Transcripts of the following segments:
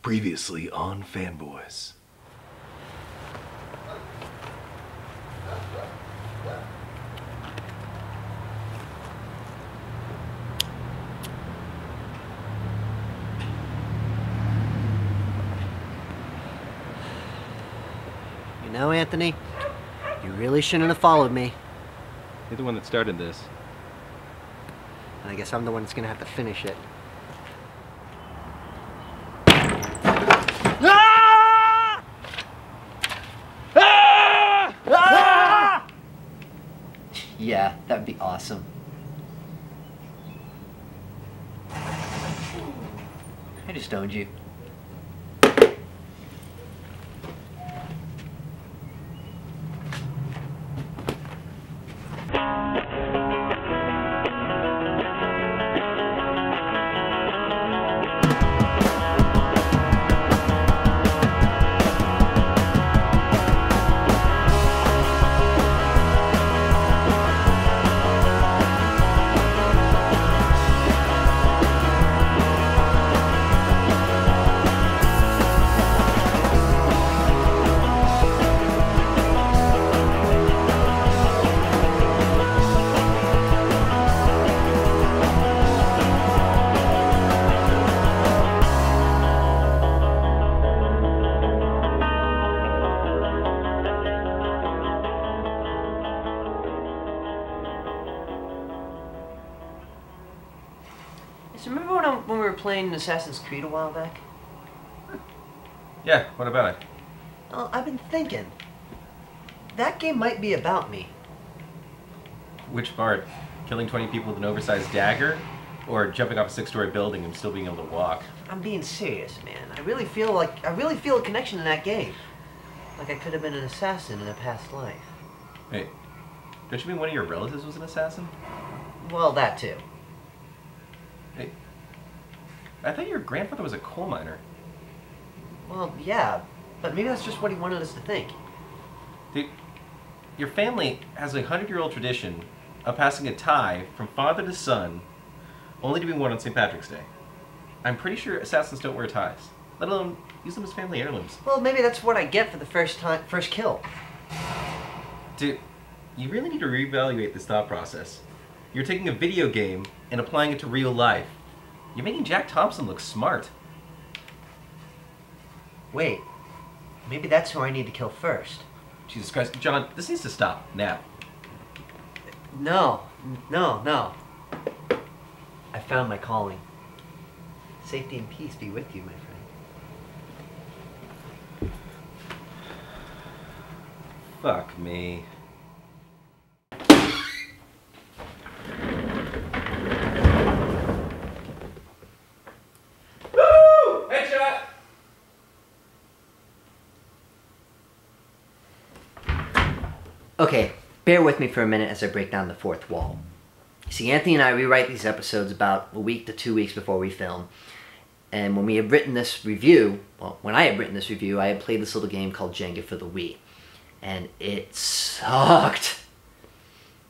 Previously on Fanboys. You know, Anthony, you really shouldn't have followed me. You're the one that started this. And I guess I'm the one that's gonna have to finish it. Ah! Ah! Ah! Yeah, that'd be awesome. I just owned you. So remember when we were playing Assassin's Creed a while back? Yeah, what about it? Well, I've been thinking. That game might be about me. Which part? Killing 20 people with an oversized dagger? Or jumping off a 6-story building and still being able to walk? I'm being serious, man. I really feel a connection in that game. Like I could have been an assassin in a past life. Hey, don't you mean one of your relatives was an assassin? Well, that too. Hey, I thought your grandfather was a coal miner. Well, yeah, but maybe that's just what he wanted us to think. Dude, your family has a 100-year-old tradition of passing a tie from father to son, only to be worn on St. Patrick's Day. I'm pretty sure assassins don't wear ties, let alone use them as family heirlooms. Well, maybe that's what I get for the first kill. Dude, you really need to reevaluate this thought process. You're taking a video game and applying it to real life. You're making Jack Thompson look smart. Wait, maybe that's who I need to kill first. Jesus Christ, John, this needs to stop now. No. I found my calling. Safety and peace be with you, my friend. Fuck me. Woo! Headshot! Okay, bear with me for a minute as I break down the fourth wall. See, Anthony and I rewrite these episodes about a week to 2 weeks before we film. And when we had written this review, when I had written this review, I had played this little game called Jenga for the Wii. And it sucked.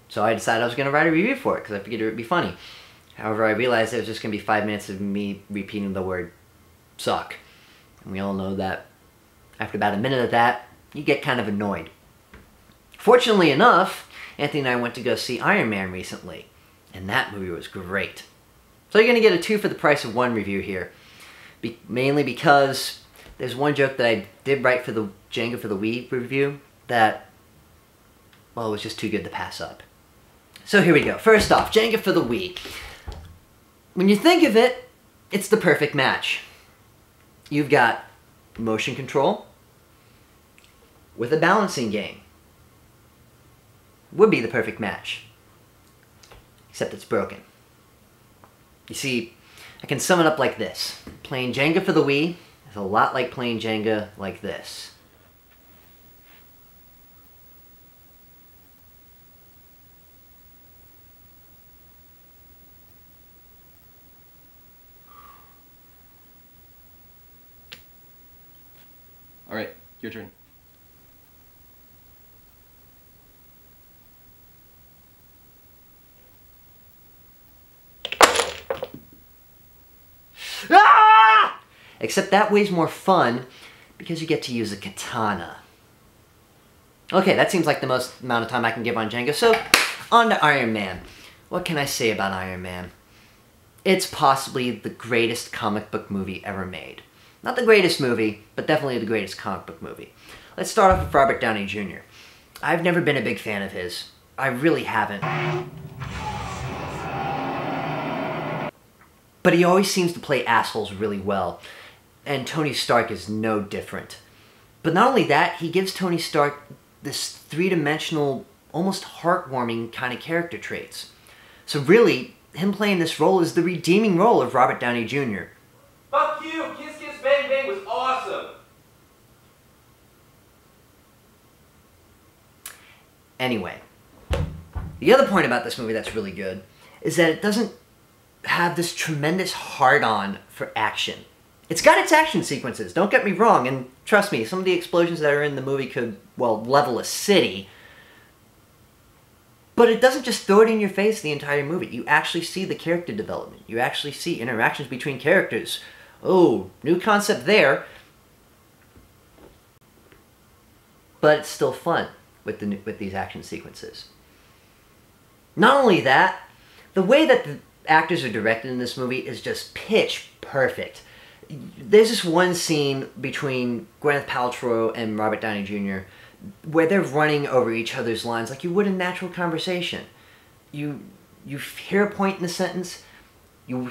So I decided I was going to write a review for it because I figured it would be funny. However, I realized it was just going to be 5 minutes of me repeating the word suck. And we all know that after about a minute of that, you get kind of annoyed. Fortunately enough, Anthony and I went to go see Iron Man recently. And that movie was great. So you're going to get a 2 for the price of 1 review here. Mainly because there's one joke that I did write for the Jenga for the Wii review that, well, it was just too good to pass up. So here we go. First off, Jenga for the Wii. When you think of it, it's the perfect match. You've got motion control with a balancing game. Would be the perfect match. Except it's broken. You see, I can sum it up like this. Playing Jenga for the Wii is a lot like playing Jenga like this. All right, your turn. Except that way's more fun because you get to use a katana. Okay, that seems like the most amount of time I can give on Jenga, so on to Iron Man. What can I say about Iron Man? It's possibly the greatest comic book movie ever made. Not the greatest movie, but definitely the greatest comic book movie. Let's start off with Robert Downey Jr. I've never been a big fan of his. I really haven't. But he always seems to play assholes really well. And Tony Stark is no different. But not only that, he gives Tony Stark this three-dimensional, almost heartwarming kind of character traits. So really, him playing this role is the redeeming role of Robert Downey Jr. Fuck you! Kiss Kiss Bang Bang was awesome! Anyway, the other point about this movie that's really good is that it doesn't have this tremendous hard-on for action. It's got its action sequences, don't get me wrong, and trust me, some of the explosions that are in the movie could, well, level a city. But it doesn't just throw it in your face the entire movie. You actually see the character development. You actually see interactions between characters. Oh, new concept there. But it's still fun with these action sequences. Not only that, the way that the actors are directed in this movie is just pitch perfect. There's this one scene between Gwyneth Paltrow and Robert Downey Jr. where they're running over each other's lines like you would in natural conversation. You hear a point in the sentence, you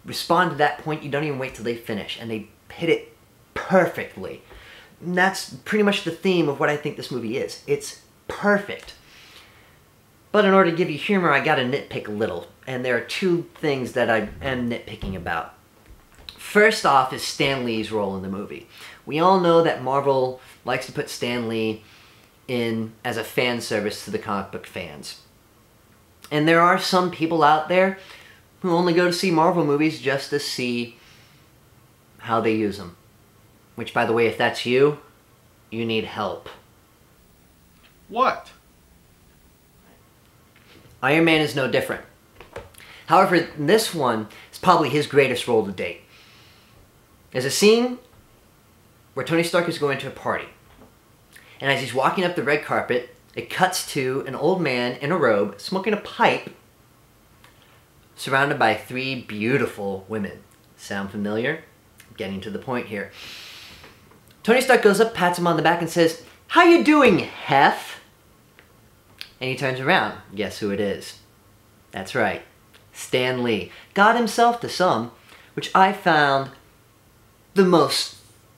respond to that point, you don't even wait till they finish, and they hit it perfectly. And that's pretty much the theme of what I think this movie is. It's perfect. But in order to give you humor, I gotta nitpick a little, and there are two things that I am nitpicking about. First off is Stan Lee's role in the movie. We all know that Marvel likes to put Stan Lee in as a fan service to the comic book fans. And there are some people out there who only go to see Marvel movies just to see how they use them. Which, by the way, if that's you, you need help. What? Iron Man is no different. However, this one is probably his greatest role to date. There's a scene where Tony Stark is going to a party. And as he's walking up the red carpet, it cuts to an old man in a robe smoking a pipe surrounded by three beautiful women. Sound familiar? Getting to the point here. Tony Stark goes up, pats him on the back and says, "How you doing, Hef?" And he turns around. Guess who it is? That's right. Stan Lee. God himself to some, which I found the most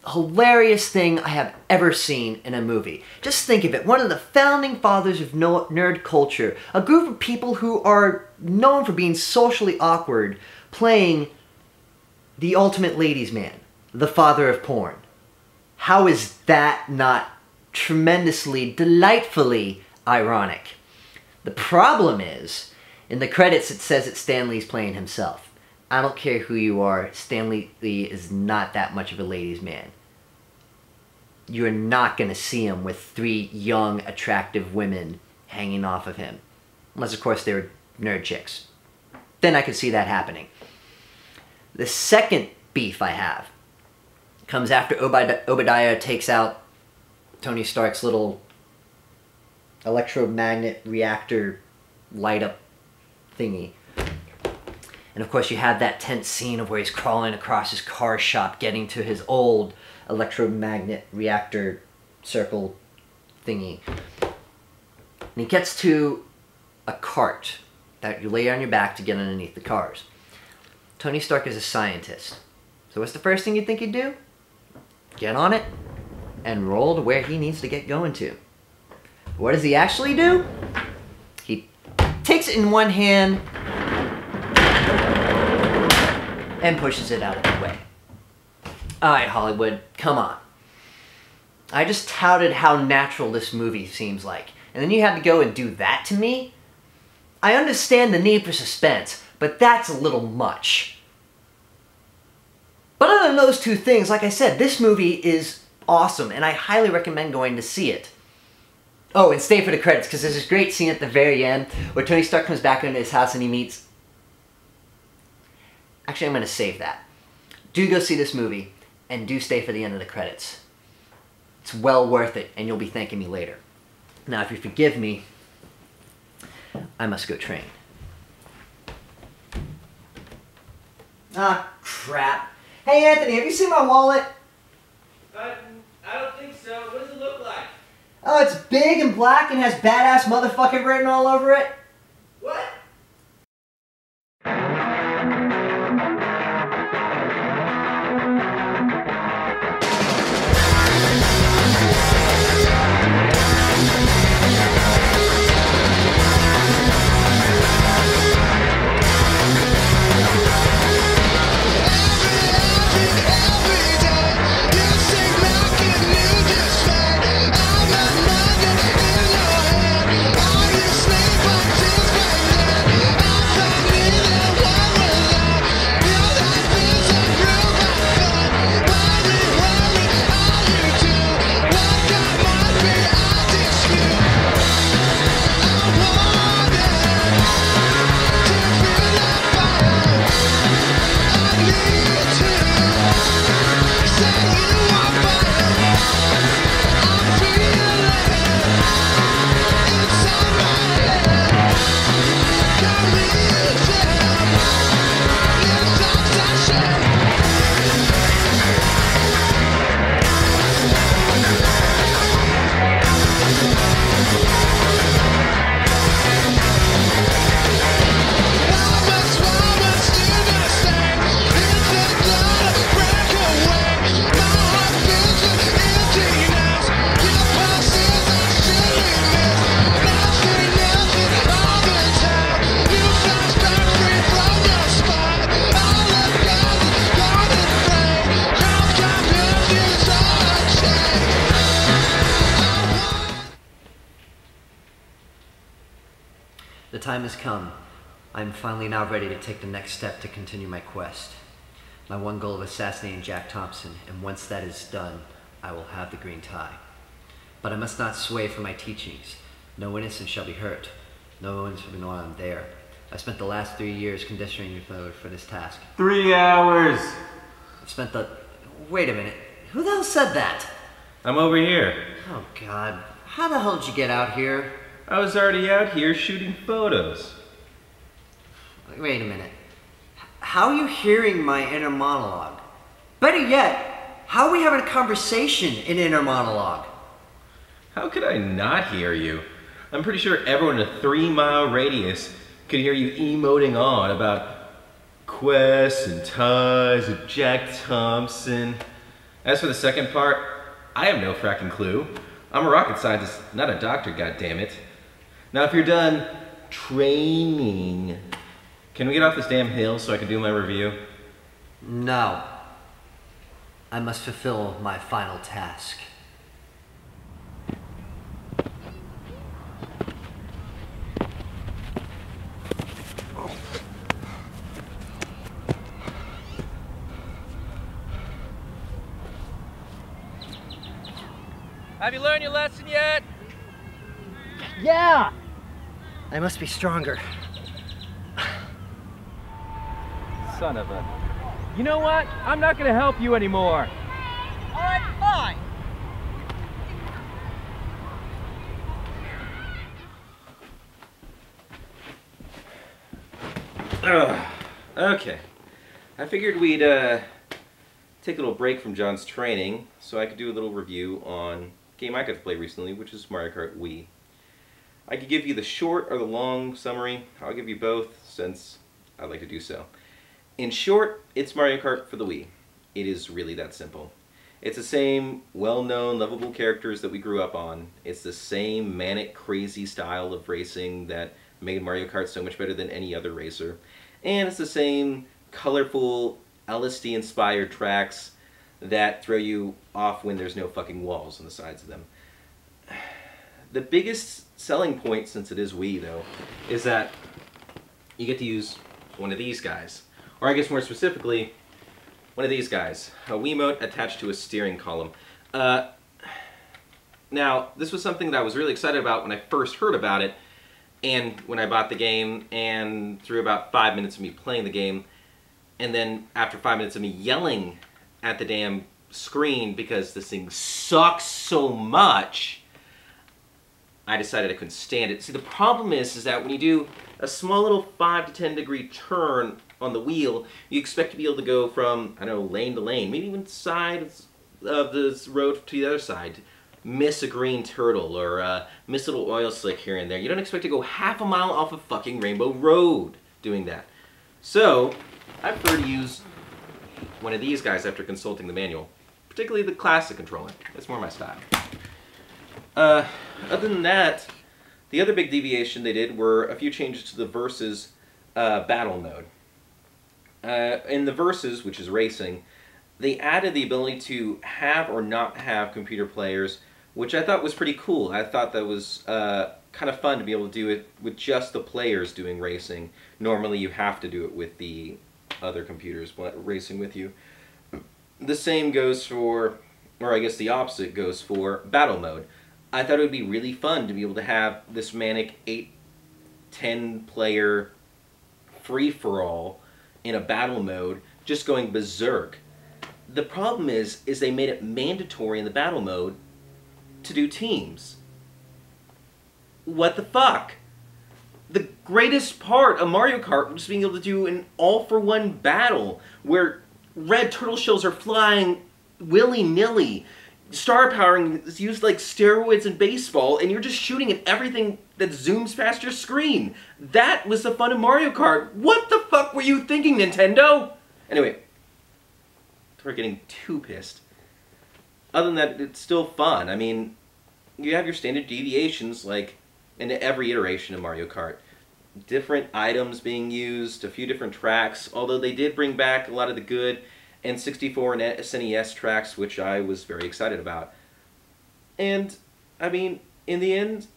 hilarious thing I have ever seen in a movie. Just think of it. One of the founding fathers of nerd culture. A group of people who are known for being socially awkward, playing the ultimate ladies' man. The father of porn. How is that not tremendously, delightfully ironic? The problem is, in the credits it says that Stan Lee's playing himself. I don't care who you are, Stan Lee is not that much of a ladies' man. You're not going to see him with three young, attractive women hanging off of him. Unless, of course, they're nerd chicks. Then I could see that happening. The second beef I have comes after Obadiah takes out Tony Stark's little electromagnet reactor light-up thingy. And of course you have that tense scene of where he's crawling across his car shop getting to his old electromagnet reactor circle thingy. And he gets to a cart that you lay on your back to get underneath the cars. Tony Stark is a scientist. So what's the first thing you'd think he'd do? Get on it and roll to where he needs to get going to. What does he actually do? He takes it in one hand and pushes it out of the way. Alright, Hollywood, come on. I just touted how natural this movie seems like, and then you had to go and do that to me? I understand the need for suspense, but that's a little much. But other than those two things, like I said, this movie is awesome, and I highly recommend going to see it. Oh, and stay for the credits, because there's this great scene at the very end where Tony Stark comes back into his house and he meets... Actually, I'm going to save that. Do go see this movie. And do stay for the end of the credits. It's well worth it, and you'll be thanking me later. Now, if you forgive me, I must go train. Ah, crap. Hey, Anthony, have you seen my wallet? I don't think so. What does it look like? Oh, it's big and black and has badass motherfucker written all over it. What? The time has come. I am finally now ready to take the next step to continue my quest. My one goal of assassinating Jack Thompson, and once that is done, I will have the green tie. But I must not sway from my teachings. No innocent shall be hurt. No one shall be known I'm there. I spent the last 3 years conditioning you for this task. 3 hours! I've spent the... Wait a minute. Who the hell said that? I'm over here. Oh, God. How the hell did you get out here? I was already out here shooting photos. Wait a minute. How are you hearing my inner monologue? Better yet, how are we having a conversation in inner monologue? How could I not hear you? I'm pretty sure everyone in a 3-mile radius could hear you emoting on about quests and ties with Jack Thompson. As for the second part, I have no fracking clue. I'm a rocket scientist, not a doctor, goddammit. Now if you're done training, can we get off this damn hill so I can do my review? No. I must fulfill my final task. Have you learned your lesson yet? Yeah! I must be stronger. Son of a... You know what? I'm not gonna help you anymore. Alright, fine. Okay. I figured we'd take a little break from John's training so I could do a little review on a game I got to play recently, which is Mario Kart Wii. I could give you the short or the long summary. I'll give you both since I like to do so. In short, it's Mario Kart for the Wii. It is really that simple. It's the same well-known, lovable characters that we grew up on. It's the same manic, crazy style of racing that made Mario Kart so much better than any other racer. And it's the same colorful, LSD-inspired tracks that throw you off when there's no fucking walls on the sides of them. The biggest selling point, since it is Wii, though, is that you get to use one of these guys. Or I guess more specifically, one of these guys. A Wiimote attached to a steering column. Now, this was something that I was really excited about when I first heard about it, and when I bought the game, and through about 5 minutes of me playing the game, and then after 5 minutes of me yelling at the damn screen because this thing sucks so much, I decided I couldn't stand it. See, the problem is that when you do a small little 5 to 10 degree turn on the wheel, you expect to be able to go from, I don't know, lane to lane, maybe even sides of this road to the other side. Miss a green turtle or miss a little oil slick here and there. You don't expect to go half a mile off of fucking Rainbow Road doing that. So, I prefer to use one of these guys after consulting the manual, particularly the classic controller. That's more my style. Other than that, the other big deviation they did were a few changes to the Versus battle mode. In the Versus, which is racing, they added the ability to have or not have computer players, which I thought was pretty cool. I thought that was kind of fun to be able to do it with just the players doing racing. Normally you have to do it with the other computers racing with you. The same goes for, or I guess the opposite goes for, battle mode. I thought it would be really fun to be able to have this manic 8-10 player free-for-all in a battle mode just going berserk. The problem is they made it mandatory in the battle mode to do teams. What the fuck? The greatest part of Mario Kart was being able to do an all-for-one battle where red turtle shells are flying willy-nilly. Star powering is used like steroids in baseball, and you're just shooting at everything that zooms past your screen. That was the fun of Mario Kart. What the fuck were you thinking, Nintendo? Anyway, we're getting too pissed. Other than that, it's still fun. I mean, you have your standard deviations like in every iteration of Mario Kart. Different items being used, a few different tracks, although they did bring back a lot of the good N64 and SNES tracks, which I was very excited about. And, I mean, in the end,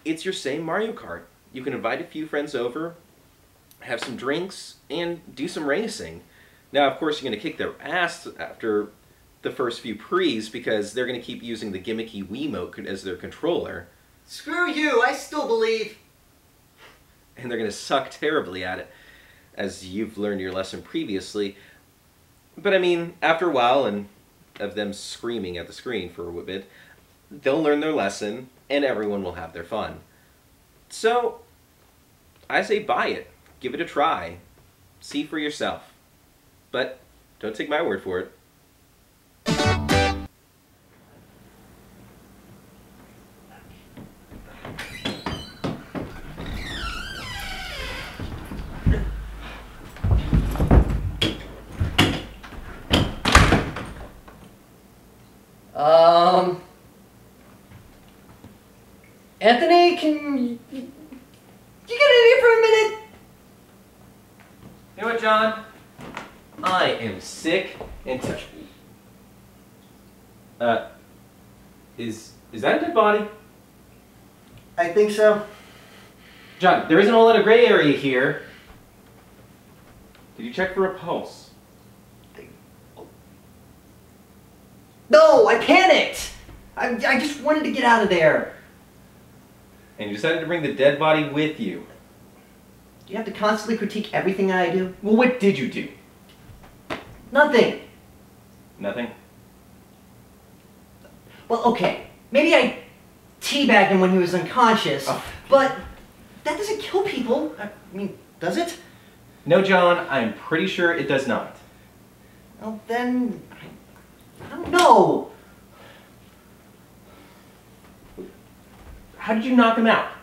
it's your same Mario Kart. You can invite a few friends over, have some drinks, and do some racing. Now, of course, you're going to kick their ass after the first few pre's because they're going to keep using the gimmicky Wiimote as their controller. Screw you, I still believe. And they're going to suck terribly at it, as you've learned your lesson previously. But I mean, after a while, and of them screaming at the screen for a bit, they'll learn their lesson, and everyone will have their fun. So, I say buy it. Give it a try. See for yourself. But don't take my word for it. Anthony, can you get in here for a minute? You know what, John? I am sick and touched. Is that a dead body? I think so. John, there isn't a lot of gray area here. Did you check for a pulse? No, I panicked! I just wanted to get out of there. And you decided to bring the dead body with you. Do you have to constantly critique everything I do? Well, what did you do? Nothing. Nothing? Well, okay. Maybe I teabagged him when he was unconscious, but that doesn't kill people. I mean, does it? No, John, I'm pretty sure it does not. Well, then, I don't know. How did you knock him out?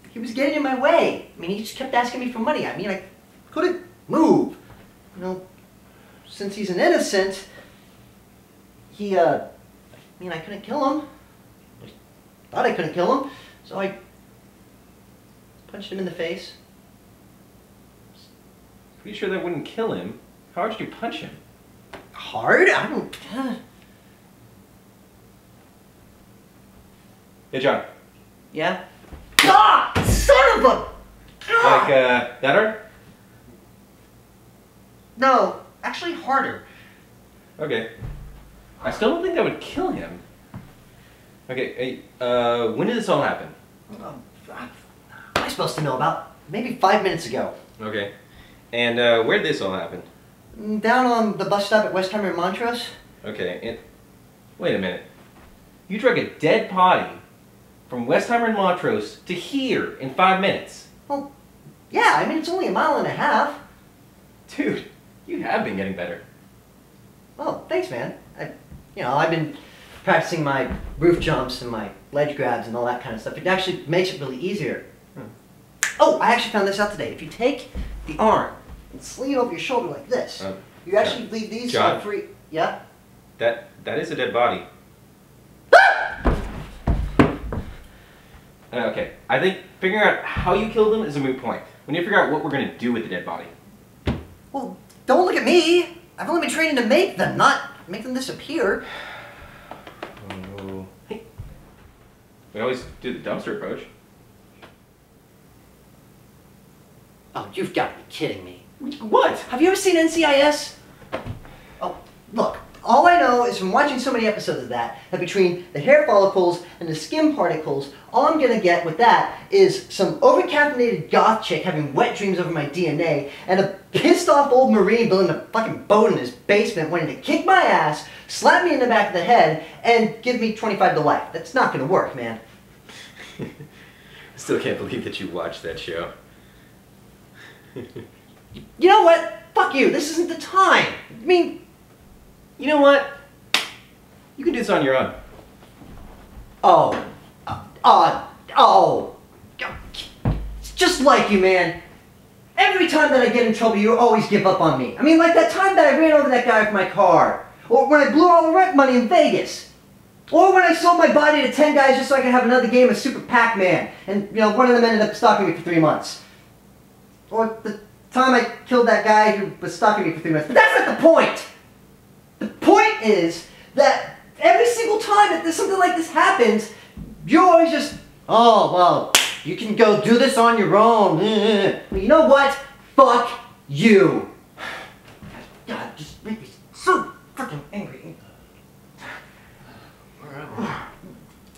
He was getting in my way. I mean, he just kept asking me for money. I mean, I couldn't move. You know, since he's an innocent, I mean, I couldn't kill him. I thought I couldn't kill him, so I punched him in the face. Pretty sure that wouldn't kill him. How hard did you punch him? Hard? I don't... Hey, John. Yeah? Ah! Son of a... Like, that hard? No, actually harder. Okay. I still don't think that would kill him. Okay, hey, when did this all happen? What am I supposed to know about? Maybe 5 minutes ago. Okay. And, where did this all happen? Down on the bus stop at Westheimer and Montrose. Okay, and wait a minute. You drug a dead body from Westheimer and Montrose to here in 5 minutes. Well, yeah, I mean, it's only a mile and a half. Dude, you have been getting better. Oh, thanks, man. I've been practicing my roof jumps and my ledge grabs and all that kind of stuff. It actually makes it really easier. Oh, I actually found this out today. If you take the arm and sling it over your shoulder like this, you actually leave these John, free. Yeah? That is a dead body. Okay, I think figuring out how you killed them is a moot point. We need to figure out what we're going to do with the dead body. Well, don't look at me. I've only been training to make them, not make them disappear. Oh. Hey. We always do the dumpster approach. Oh, you've got to be kidding me. What? Have you ever seen NCIS? Oh, look. All I know is from watching so many episodes of that between the hair follicles and the skin particles, all I'm gonna get with that is some over-caffeinated goth chick having wet dreams over my DNA and a pissed-off old Marine building a fucking boat in his basement wanting to kick my ass, slap me in the back of the head, and give me 25 to life. That's not gonna work, man. I still can't believe that you watched that show. You know what? Fuck you. This isn't the time. I mean... You know what? You can do this on your own. It's just like you, man. Every time that I get in trouble, you always give up on me. I mean, like that time that I ran over that guy with my car. Or when I blew all the rent money in Vegas. Or when I sold my body to 10 guys just so I could have another game of Super Pac-Man. And, one of them ended up stalking me for 3 months. Or the time I killed that guy who was stalking me for 3 months. But that's not the point! The point is that every single time that something like this happens, you're always just, oh, well, you can go do this on your own. But you know what? Fuck you. God, just make me so fucking angry.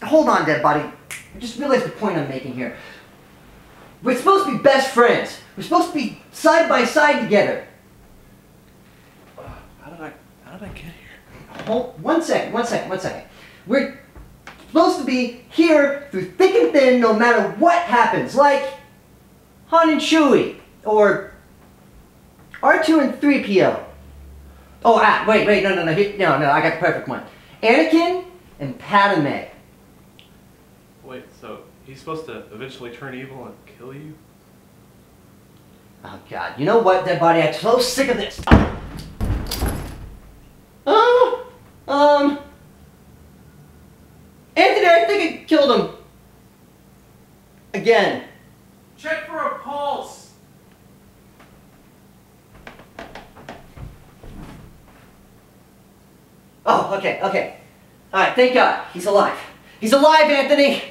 Hold on, dead body. I just realized the point I'm making here. We're supposed to be best friends. We're supposed to be side by side together. How did I get here? Hold, one second. We're supposed to be here through thick and thin no matter what happens, like Han and Chewie, or R2 and 3PO. Oh, wait, no, I got the perfect one. Anakin and Padme. Wait, so he's supposed to eventually turn evil and kill you? Oh, God. You know what, dead body? I'm so sick of this. Anthony, I think I killed him. Again. Check for a pulse. Oh, okay. Alright, thank God. He's alive. He's alive, Anthony!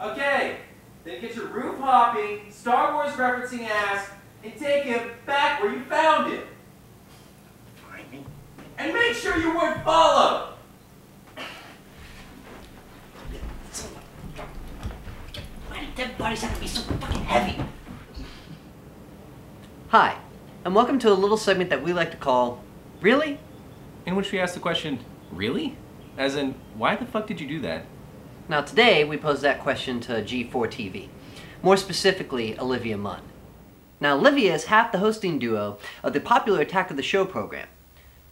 Okay, then get your roof hopping, Star Wars referencing ass, and take him back where you found him. And make sure you weren't followed. Why did dead bodies have to be so fucking heavy? Hi, and welcome to a little segment that we like to call, Really? In which we ask the question, really? As in, why the fuck did you do that? Now today, we pose that question to G4TV. More specifically, Olivia Munn. Now Olivia is half the hosting duo of the popular Attack of the Show program.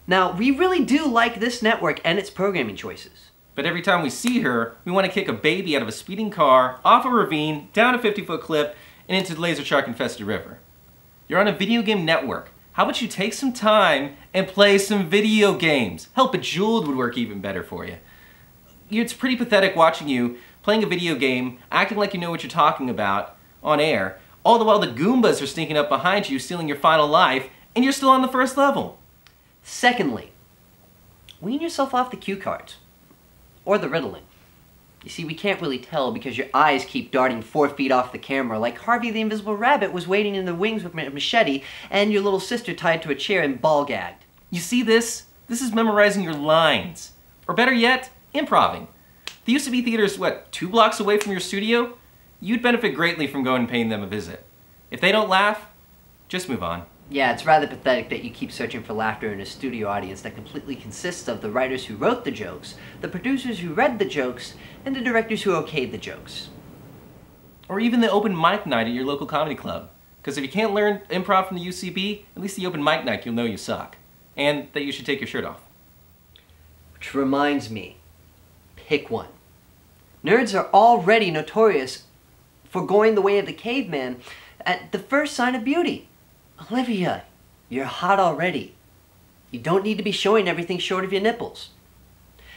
Now, we really do like this network and its programming choices. But every time we see her, we want to kick a baby out of a speeding car, off a ravine, down a 50-foot cliff, and into the laser shark-infested river. You're on a video game network. How about you take some time and play some video games? Hell, Bejeweled would work even better for you. It's pretty pathetic watching you playing a video game, acting like you know what you're talking about, on air, all the while the Goombas are sneaking up behind you, stealing your final life, and you're still on the first level. Secondly, wean yourself off the cue cards. Or the riddling. You see, we can't really tell because your eyes keep darting 4 feet off the camera like Harvey the Invisible Rabbit was waiting in the wings with a machete and your little sister tied to a chair and ball-gagged. You see this? This is memorizing your lines. Or better yet, improving. There used to be theaters, 2 blocks away from your studio? You'd benefit greatly from going and paying them a visit. If they don't laugh, just move on. Yeah, it's rather pathetic that you keep searching for laughter in a studio audience that completely consists of the writers who wrote the jokes, the producers who read the jokes, and the directors who okayed the jokes. Or even the open mic night at your local comedy club. Because if you can't learn improv from the UCB, at least the open mic night you'll know you suck. And that you should take your shirt off. Which reminds me, pick one. Nerds are already notorious for going the way of the caveman at the first sign of beauty. Olivia, you're hot already. You don't need to be showing everything short of your nipples.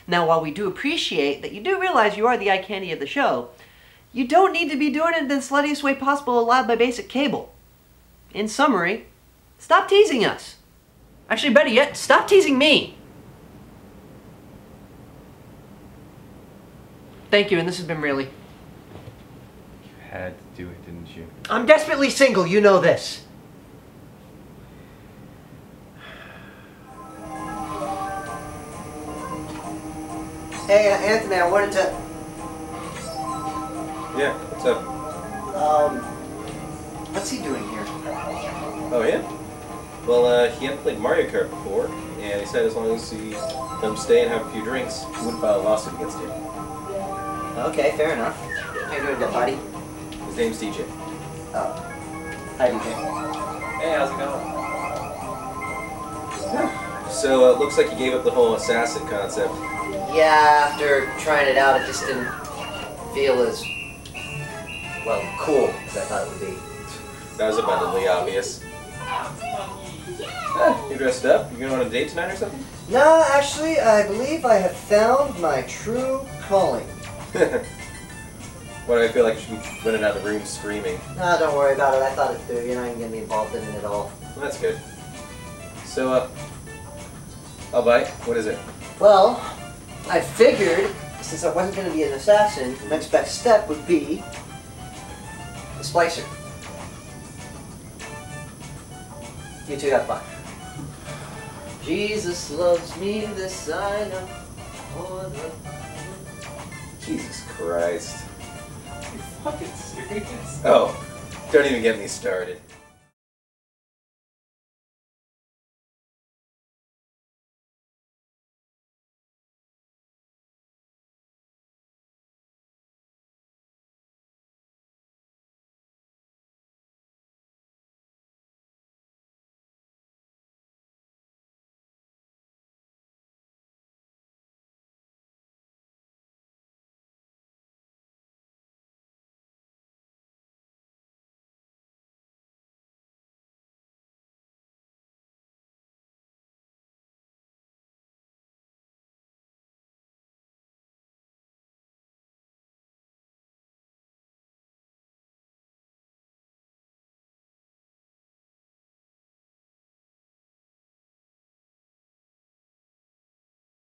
Now, while we do appreciate that you do realize you are the eye candy of the show, you don't need to be doing it in the sluttiest way possible allowed by basic cable. In summary, stop teasing us. Actually, better yet, stop teasing me. Thank you, and this has been really... You had to do it, didn't you? I'm desperately single, you know this. Hey, Anthony, I wanted to... Yeah, what's up? What's he doing here? Oh, yeah? Well, he hadn't played Mario Kart before, and he said as long as he let him stay and have a few drinks, he wouldn't file a lawsuit against you. Okay, fair enough. How you doing, buddy? His name's DJ. Oh. Hi, DJ. Hey, how's it going? So, it looks like you gave up the whole assassin concept. Yeah, after trying it out, it just didn't feel as, well, cool as I thought it would be. That was abundantly obvious. You dressed up? You going on a date tonight or something? No, actually, I believe I have found my true calling. Why do I feel like you should be running out of the room screaming? No, don't worry about it. I thought it through. You're not even going to be involved in it at all. Well, that's good. So, I'll bite. What is it? Well, I figured, since I wasn't going to be an assassin, the next best step would be a splicer. You two have fun. Jesus loves me, this I know. Jesus Christ. Are you fucking serious? Oh, don't even get me started.